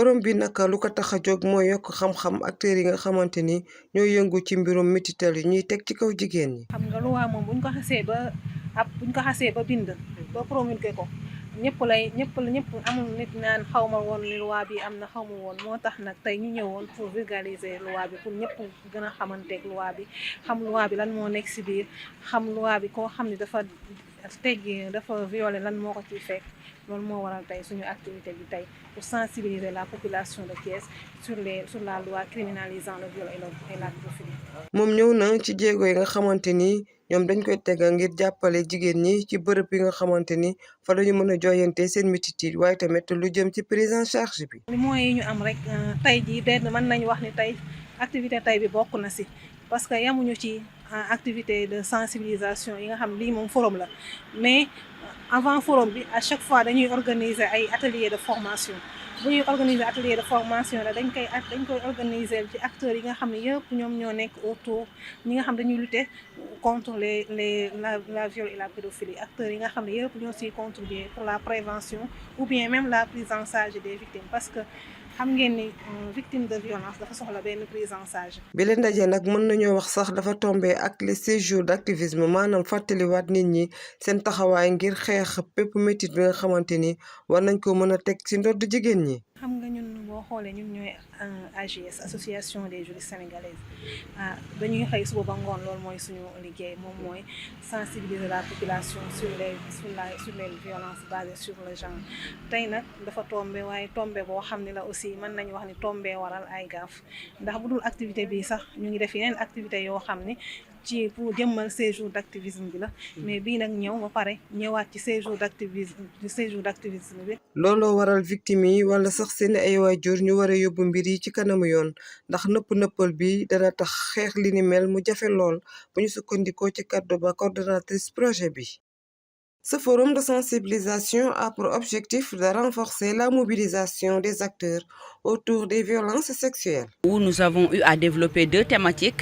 forum bi nag lu ko tax a jóg mooy yokk xam-xam acteurs yi nga xamante ni ñoo yëngu ci mbirum metital yi ñuy teg ci kaw jigéen ñi. xam nga loi moom buñ ko xasee ba bind ba promulgué ko ñëpp amul nit naan xaw ma woon li loi bi am na xaw ma woon moo tax nag tey ñu ñëwoon pour vulgariser loi bi pour ñëpp gën a xamanteeg loi bi xam loi bi lan moo nekk si biir xam loi bi koo xam ne dafa violé lan moo ko ciy fekk. loolu moo waral tey suñu activité bi tey pour sensibiliser la population de Thiès sur la loi criminalisant le viol et la pédophilie. moom ñëw na ci jéego yi nga xamante ni ñoom dañ koy teg ngir jàppale jigéen ñi ci bërëb yi nga xamante ni fa lañu mën a jooyante seen métit yi waaye tamit lu jëm ci prise en charge bi. li moyens yi ñu am rek tey jii benn mën nañu wax ni tey activité tey bi bokk na si parce que yamuñu ci activité de sensibilisation yi nga xam lii moom forum la mais avant forum bi à chaque fois dañuy organiser ay atelier de formation bu ñuy organiser atelier de formation la dañ koy organiser ci acteurs yi nga xam ne yëpp ñoom ñoo nekk autour ñi nga xam dañuy lutter contre la viol et la pédophilie acteurs yi nga xam ne yëpp ñoo siy contribuer pour la prévention ou bien même la prise en charge des victimes parce que xam ngeen ni victime de violence dafa soxla benn prise en charge. bi leen ndaje nag mën nañoo wax sax dafa tombé ak les 6 jours d'activisme maanaam fàttaliwaat nit ñi seen taxawaay ngir xeex bépp métit bi nga xamante ni war nañ ko mën a teg ci ndodd jigéen ñi. xam nga ñun boo xoolee ñun ñooy AJS association des juristes sénégalaises dañuy xëy suba ba ngoon loolu mooy suñu liggéey moom mooy sensibiliser la population sur les violences basées sur le genre tey nag dafa tombé waaye tombé boo xam ne la aussi mën nañu wax ni tombé waral ay gaaf ndax bu dul activité bi sax ñu ngi def yeneen activité yoo xam ni ci pour jëmmal séjour d'activisme bi la mais bii nag ñëw ba pare ñëwaat ci séjour d'activisme bi. looloo waral victime yi wala sax seen ay waajur ñu war a yóbbu mbir yi ci kanamu yoon ndax nëppal bi dana tax xeex li ni mel mu jafe lool bu ñu sukkandikoo ci kàddu ba coordonnatrice projet bi. Ce forum de sensibilisation a pour objectif de renforcer la mobilisation des acteurs autour des violences sexuelles. Où nous avons eu à développer 2 thématiques.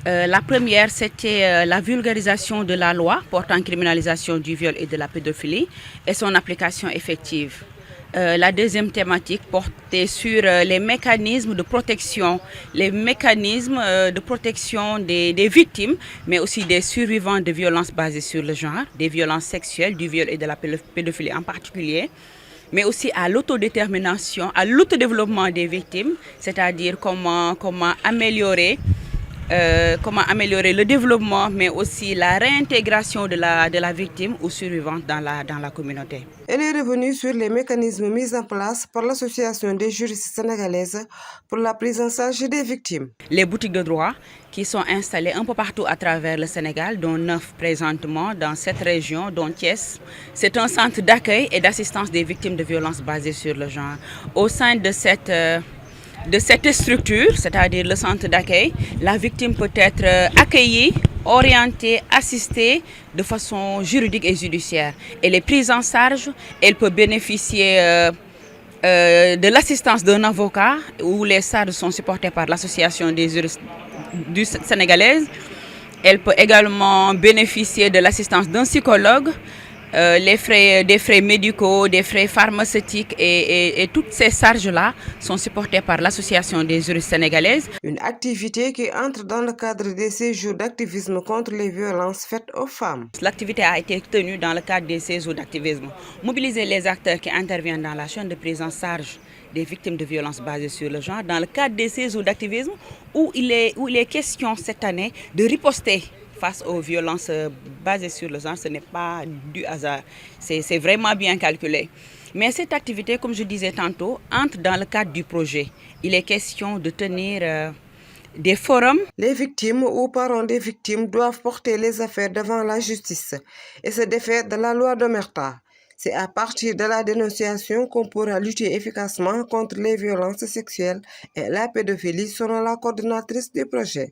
La première, c'était la vulgarisation de la loi portant criminalisation du viol et de la pédophilie et son application effective. La deuxième thématique portait sur les mécanismes de protection, des victimes, mais aussi des survivants de violences basées sur le genre, des violences sexuelles, du viol et de la pédophilie en particulier, mais aussi à l'autodétermination, à l'autodéveloppement des victimes, c'est-à-dire comment améliorer le développement, mais aussi la réintégration de la victime ou survivante dans la communauté. Elle est revenue sur les mécanismes mis en place par l'Association des juristes sénégalaises pour la prise en charge des victimes. Les boutiques de droit qui sont installées un peu partout à travers le Sénégal, dont 9 présentement dans cette région, dont Thiès. C'est un centre d'accueil et d'assistance des victimes de violences basées sur le genre. Au sein de cette structure, c'est-à-dire le centre d'accueil, la victime peut être accueillie, orientée, assistée de façon juridique et judiciaire. Elle est prise en charge, elle peut bénéficier de l'assistance d'un avocat où les charges sont supportées par l'Association des juristes sénégalaise. Elle peut également bénéficier de l'assistance d'un psychologue. Des frais médicaux, des frais pharmaceutiques et toutes ces charges-là sont supportées par l'Association des juristes sénégalaises. Une activité qui entre dans le cadre des séjours d'activisme contre les violences faites aux femmes. L'activité a été tenue dans le cadre des séjours d'activisme. Mobiliser les acteurs qui interviennent dans la chaîne de prise en charge des victimes de violences basées sur le genre dans le cadre des séjours d'activisme où il est question cette année de riposter face aux violences basées sur le genre. Ce n'est pas du hasard, c'est vraiment bien calculé. Mais cette activité, comme je disais tantôt, entre dans le cadre du projet. Il est question de tenir des forums. Les victimes ou parents des victimes doivent porter les affaires devant la justice et se défaire de la loi d'Omerta. C'est à partir de la dénonciation qu'on pourra lutter efficacement contre les violences sexuelles et la pédophilie selon la coordonnatrice du projet.